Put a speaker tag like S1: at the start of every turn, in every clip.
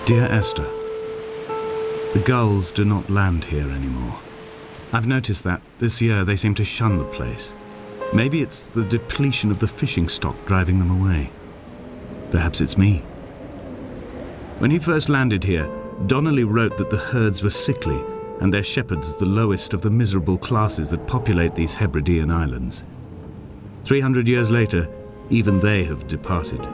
S1: Dear Esther, the gulls do not land here anymore. I've noticed that this year they seem to shun the place. Maybe it's the depletion of the fishing stock driving them away. Perhaps it's me. When he first landed here, Donnelly wrote that the herds were sickly and their shepherds the lowest of the miserable classes that populate these Hebridean islands. 300 years later, even they have departed.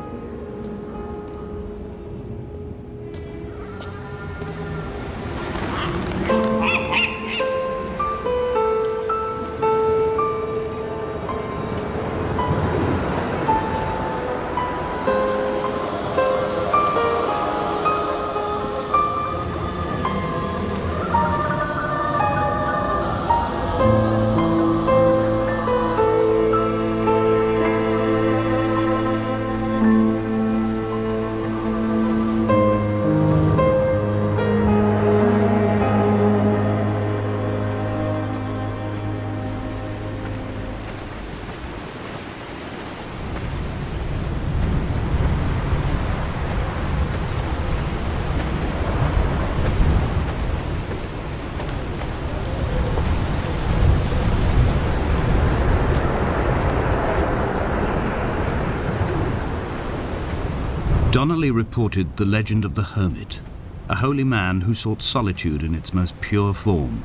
S1: Donnelly reported the legend of the hermit, a holy man who sought solitude in its most pure form.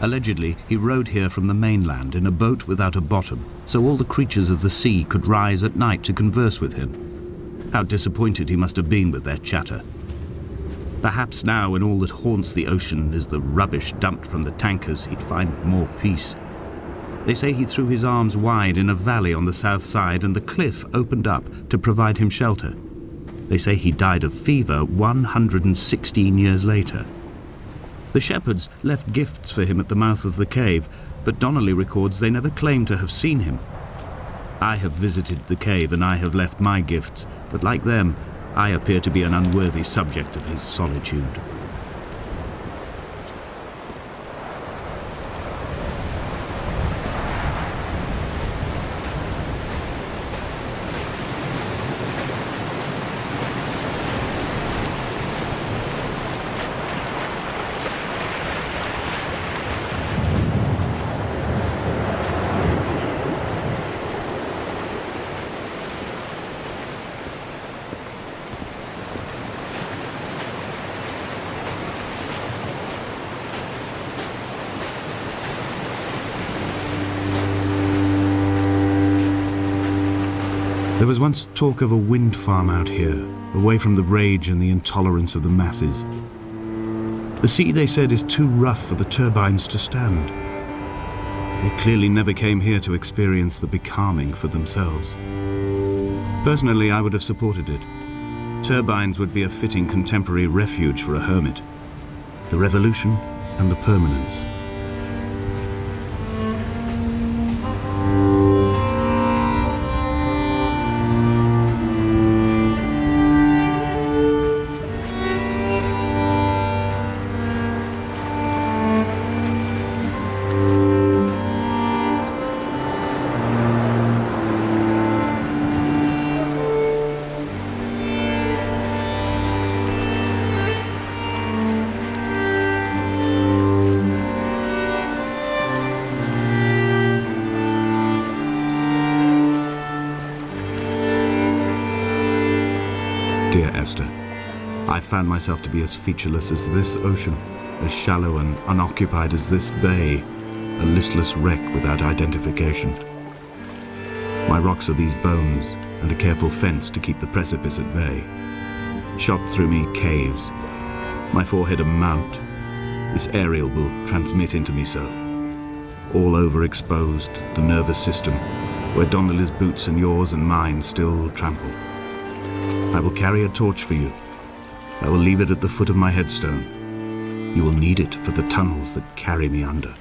S1: Allegedly, he rode here from the mainland in a boat without a bottom, so all the creatures of the sea could rise at night to converse with him. How disappointed he must have been with their chatter. Perhaps now, when all that haunts the ocean is the rubbish dumped from the tankers, he'd find more peace. They say he threw his arms wide in a valley on the south side and the cliff opened up to provide him shelter. They say he died of fever 116 years later. The shepherds left gifts for him at the mouth of the cave, but Donnelly records they never claimed to have seen him. I have visited the cave and I have left my gifts, but like them, I appear to be an unworthy subject of his solitude. There was once talk of a wind farm out here, away from the rage and the intolerance of the masses. The sea, they said, is too rough for the turbines to stand. They clearly never came here to experience the becalming for themselves. Personally, I would have supported it. Turbines would be a fitting contemporary refuge for a hermit. The revolution and the permanence. Dear Esther, I found myself to be as featureless as this ocean, as shallow and unoccupied as this bay, a listless wreck without identification. My rocks are these bones, and a careful fence to keep the precipice at bay. Shot through me caves, my forehead a mount. This aerial will transmit into me so. All overexposed, the nervous system, where Donnelly's boots and yours and mine still trample. I will carry a torch for you. I will leave it at the foot of my headstone. You will need it for the tunnels that carry me under.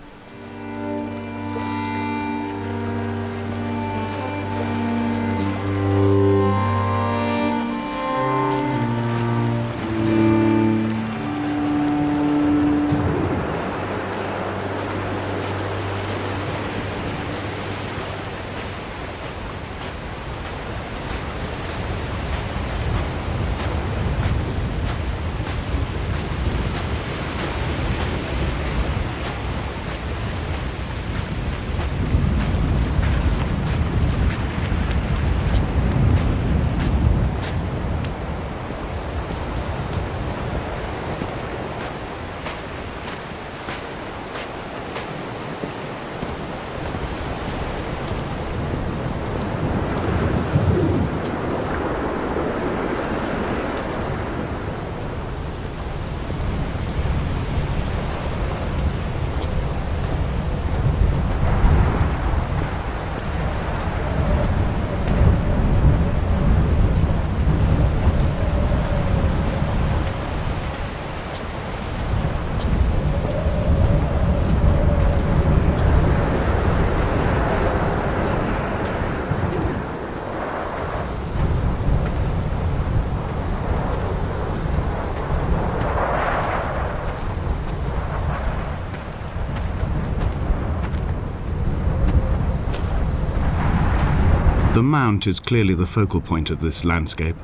S1: The mount is clearly the focal point of this landscape.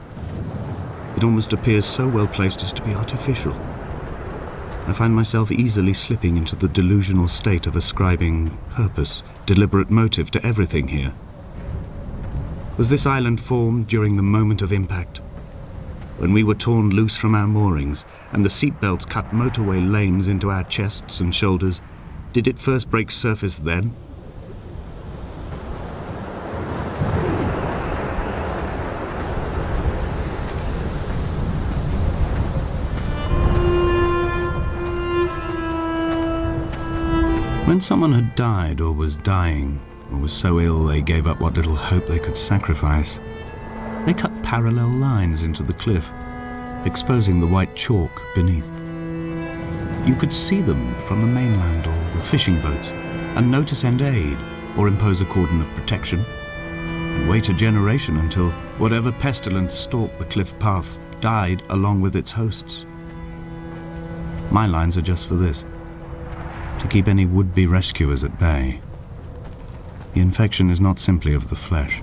S1: It almost appears so well placed as to be artificial. I find myself easily slipping into the delusional state of ascribing purpose, deliberate motive to everything here. Was this island formed during the moment of impact? When we were torn loose from our moorings and the seatbelts cut motorway lanes into our chests and shoulders, did it first break surface then? When someone had died or was dying, or was so ill they gave up what little hope they could sacrifice, they cut parallel lines into the cliff, exposing the white chalk beneath. You could see them from the mainland or the fishing boats, and notice and aid, or impose a cordon of protection, and wait a generation until whatever pestilence stalked the cliff paths died along with its hosts. My lines are just for this, to keep any would-be rescuers at bay. The infection is not simply of the flesh.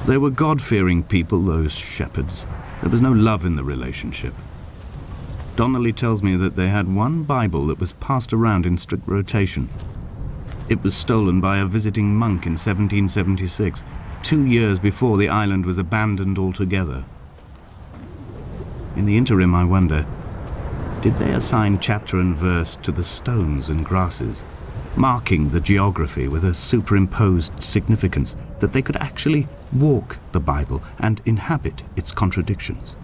S1: They were God-fearing people, those shepherds. There was no love in the relationship. Donnelly tells me that they had one Bible that was passed around in strict rotation. It was stolen by a visiting monk in 1776, 2 years before the island was abandoned altogether. In the interim, I wonder, did they assign chapter and verse to the stones and grasses, marking the geography with a superimposed significance that they could actually walk the Bible and inhabit its contradictions?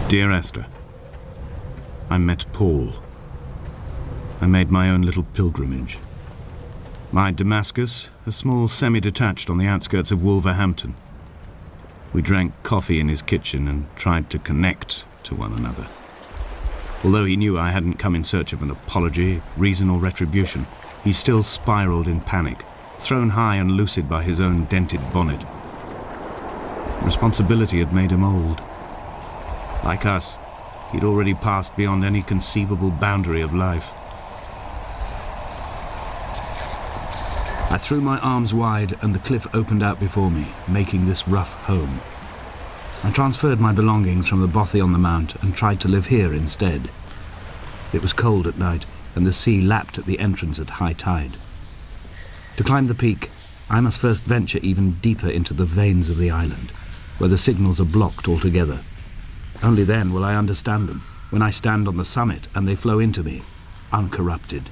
S1: Dear Esther, I met Paul. I made my own little pilgrimage. My Damascus, a small semi-detached on the outskirts of Wolverhampton. We drank coffee in his kitchen and tried to connect to one another. Although he knew I hadn't come in search of an apology, reason or retribution, he still spiraled in panic, thrown high and lucid by his own dented bonnet. Responsibility had made him old. Like us, he'd already passed beyond any conceivable boundary of life. I threw my arms wide and the cliff opened out before me, making this rough home. I transferred my belongings from the bothy on the mount and tried to live here instead. It was cold at night and the sea lapped at the entrance at high tide. To climb the peak, I must first venture even deeper into the veins of the island, where the signals are blocked altogether. Only then will I understand them, when I stand on the summit and they flow into me, uncorrupted.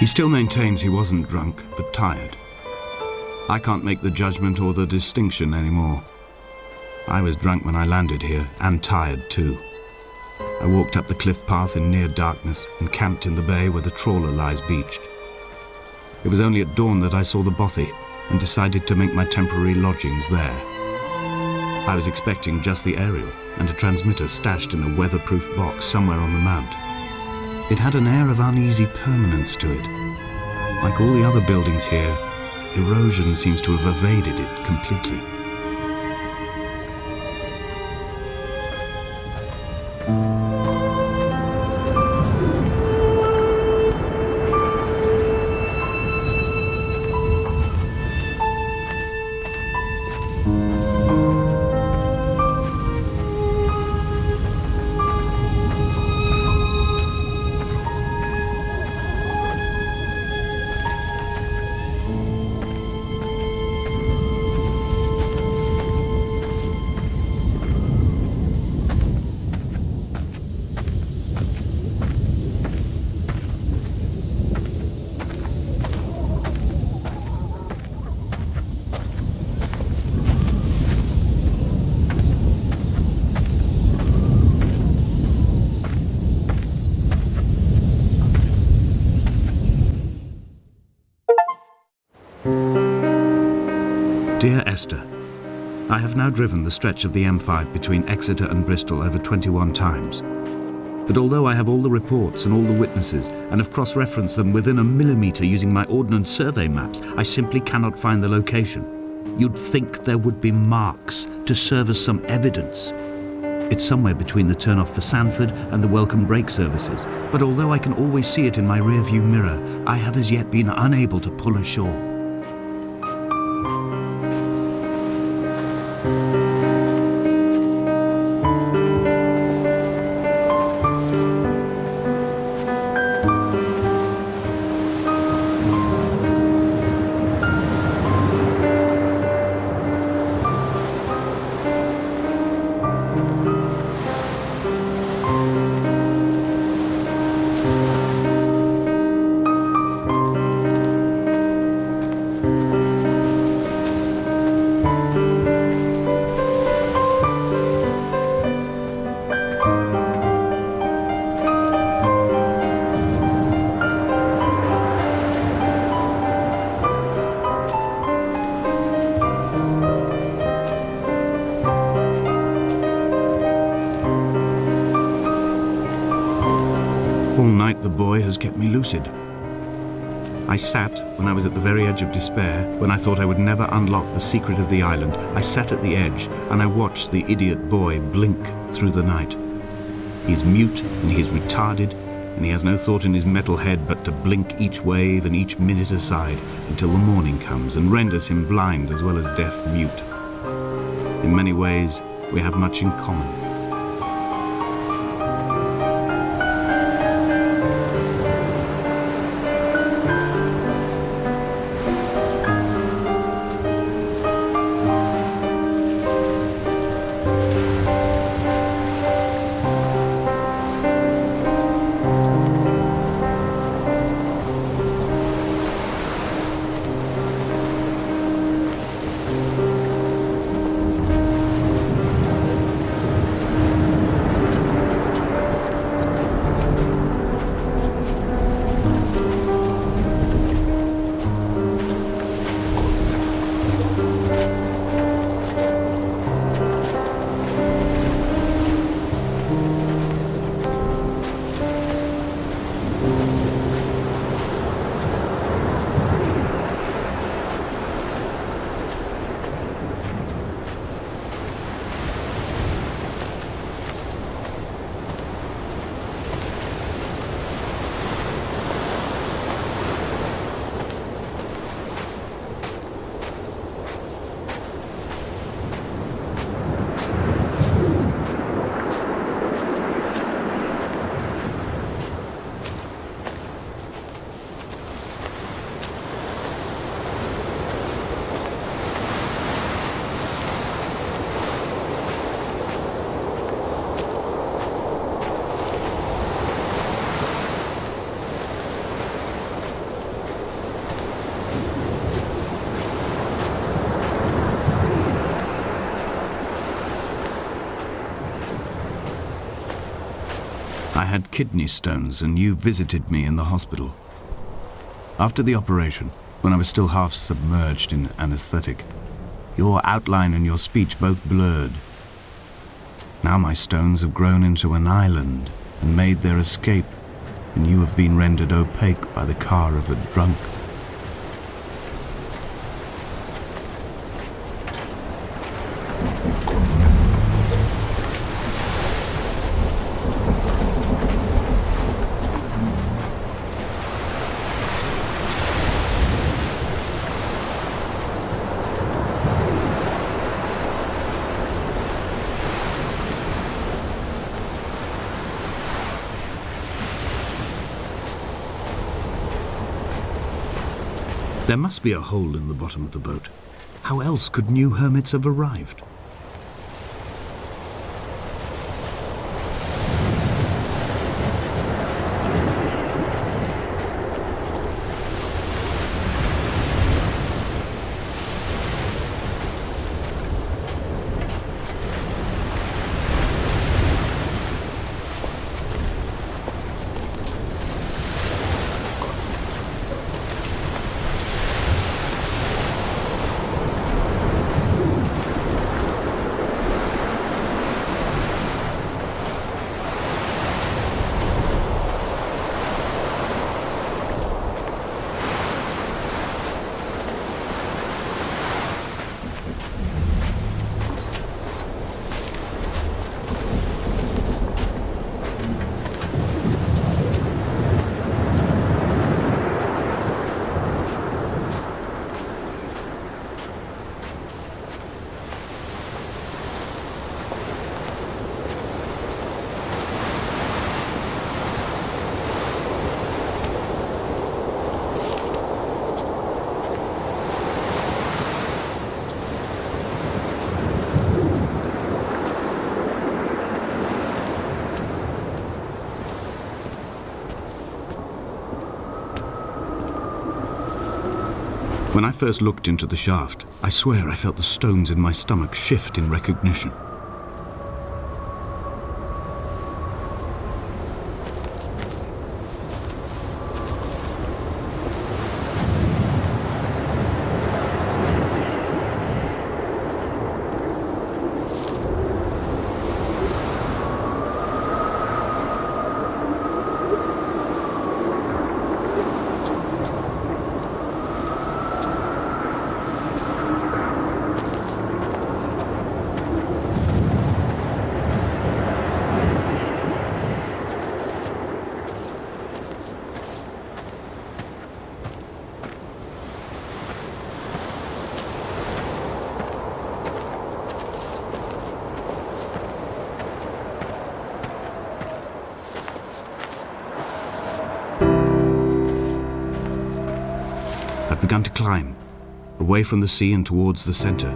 S1: He still maintains he wasn't drunk, but tired. I can't make the judgment or the distinction anymore. I was drunk when I landed here, and tired too. I walked up the cliff path in near darkness and camped in the bay where the trawler lies beached. It was only at dawn that I saw the bothy and decided to make my temporary lodgings there. I was expecting just the aerial and a transmitter stashed in a weatherproof box somewhere on the mount. It had an air of uneasy permanence to it. Like all the other buildings here, erosion seems to have evaded it completely. Dear Esther, I have now driven the stretch of the M5 between Exeter and Bristol over 21 times. But although I have all the reports and all the witnesses and have cross-referenced them within a millimetre using my Ordnance Survey maps, I simply cannot find the location. You'd think there would be marks to serve as some evidence. It's somewhere between the turn-off for Sandford and the welcome brake services, but although I can always see it in my rear-view mirror, I have as yet been unable to pull ashore. All night the boy has kept me lucid. I sat, when I was at the very edge of despair, when I thought I would never unlock the secret of the island, I sat at the edge and I watched the idiot boy blink through the night. He's mute and he's retarded, and he has no thought in his metal head but to blink each wave and each minute aside until the morning comes and renders him blind as well as deaf-mute. In many ways, we have much in common. I had kidney stones and you visited me in the hospital. After the operation, when I was still half submerged in anesthetic, your outline and your speech both blurred. Now my stones have grown into an island and made their escape, and you have been rendered opaque by the car of a drunk. There must be a hole in the bottom of the boat. How else could new hermits have arrived? When I first looked into the shaft, I swear I felt the stones in my stomach shift in recognition. Begun to climb, away from the sea and towards the center.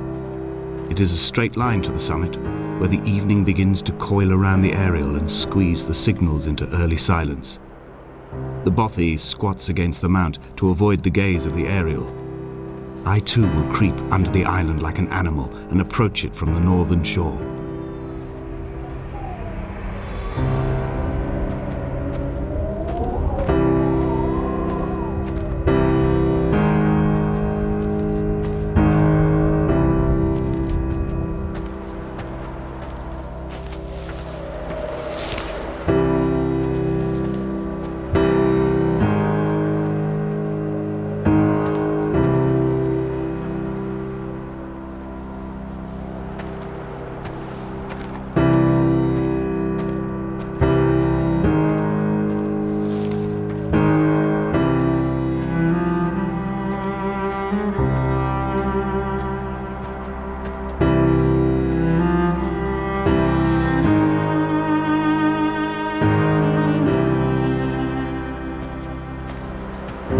S1: It is a straight line to the summit, where the evening begins to coil around the aerial and squeeze the signals into early silence. The bothy squats against the mount to avoid the gaze of the aerial. I too will creep under the island like an animal and approach it from the northern shore.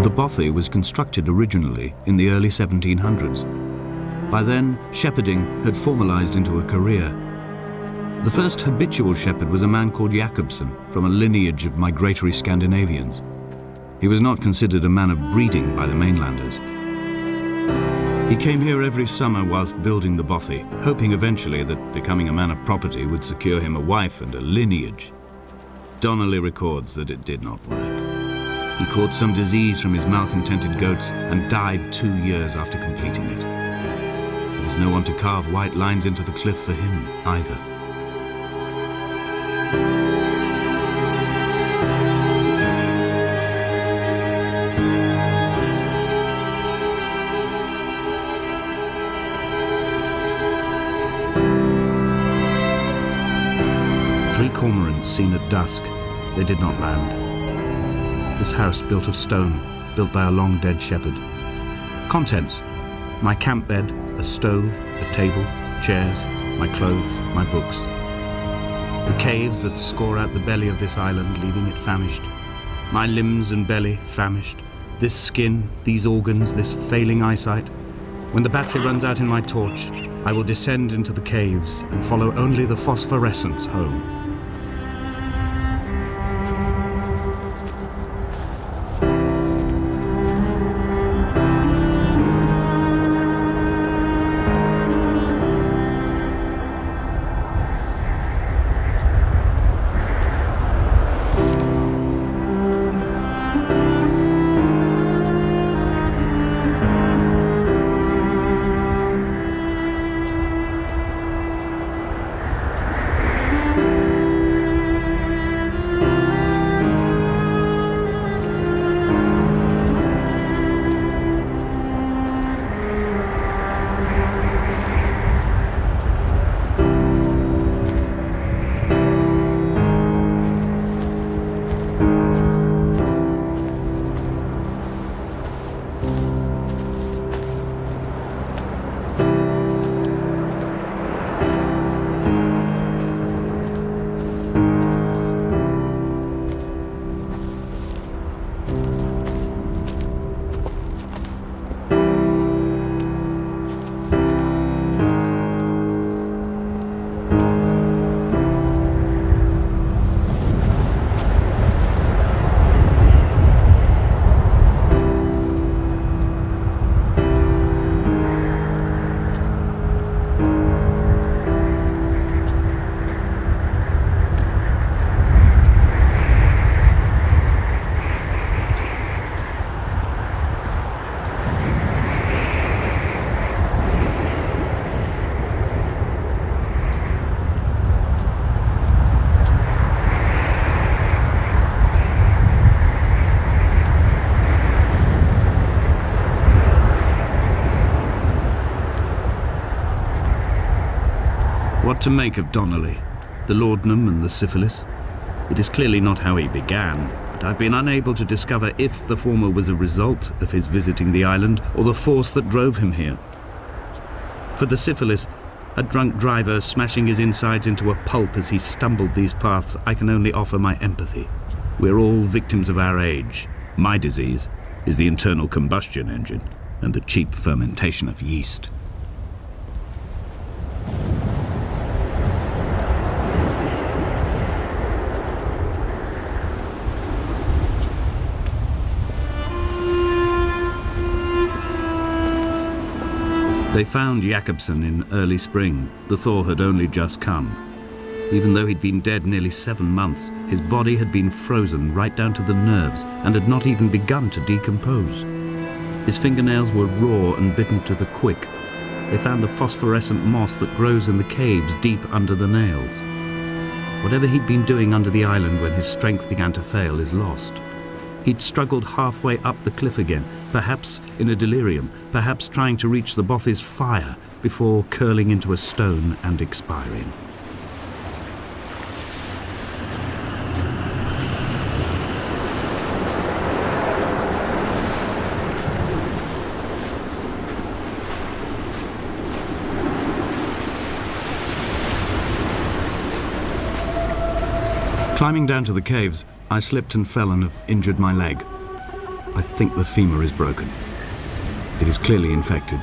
S1: The bothy was constructed originally in the early 1700s. By then, shepherding had formalized into a career. The first habitual shepherd was a man called Jakobsen, from a lineage of migratory Scandinavians. He was not considered a man of breeding by the mainlanders. He came here every summer whilst building the bothy, hoping eventually that becoming a man of property would secure him a wife and a lineage. Donnelly records that it did not work. He caught some disease from his malcontented goats and died 2 years after completing it. There was no one to carve white lines into the cliff for him either. Three cormorants seen at dusk. They did not land. This house built of stone, built by a long-dead shepherd. Contents: my camp bed, a stove, a table, chairs, my clothes, my books. The caves that score out the belly of this island, leaving it famished. My limbs and belly famished. This skin, these organs, this failing eyesight. When the battery runs out in my torch, I will descend into the caves and follow only the phosphorescence home. What to make of Donnelly, the laudanum and the syphilis? It is clearly not how he began, but I've been unable to discover if the former was a result of his visiting the island or the force that drove him here. For the syphilis, a drunk driver smashing his insides into a pulp as he stumbled these paths, I can only offer my empathy. We're all victims of our age. My disease is the internal combustion engine and the cheap fermentation of yeast. They found Jakobsen in early spring. The thaw had only just come. Even though he'd been dead nearly 7 months, his body had been frozen right down to the nerves and had not even begun to decompose. His fingernails were raw and bitten to the quick. They found the phosphorescent moss that grows in the caves deep under the nails. Whatever he'd been doing under the island when his strength began to fail is lost. He'd struggled halfway up the cliff again, perhaps in a delirium, perhaps trying to reach the bothy's fire before curling into a stone and expiring. Climbing down to the caves, I slipped and fell and have injured my leg. I think the femur is broken. It is clearly infected.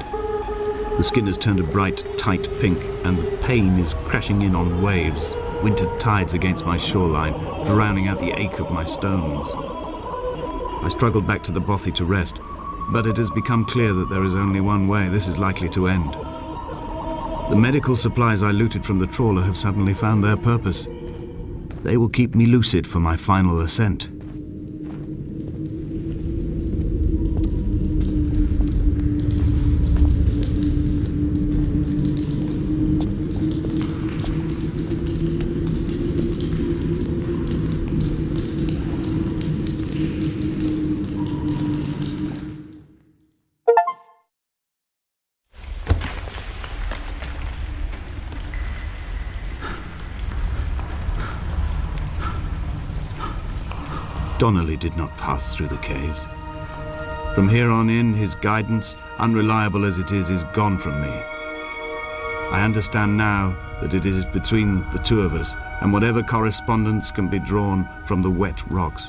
S1: The skin has turned a bright, tight pink, and the pain is crashing in on waves, winter tides against my shoreline, drowning out the ache of my stones. I struggled back to the bothy to rest, but it has become clear that there is only one way this is likely to end. The medical supplies I looted from the trawler have suddenly found their purpose. They will keep me lucid for my final ascent. Donnelly did not pass through the caves. From here on in, his guidance, unreliable as it is gone from me. I understand now that it is between the two of us, and whatever correspondence can be drawn from the wet rocks.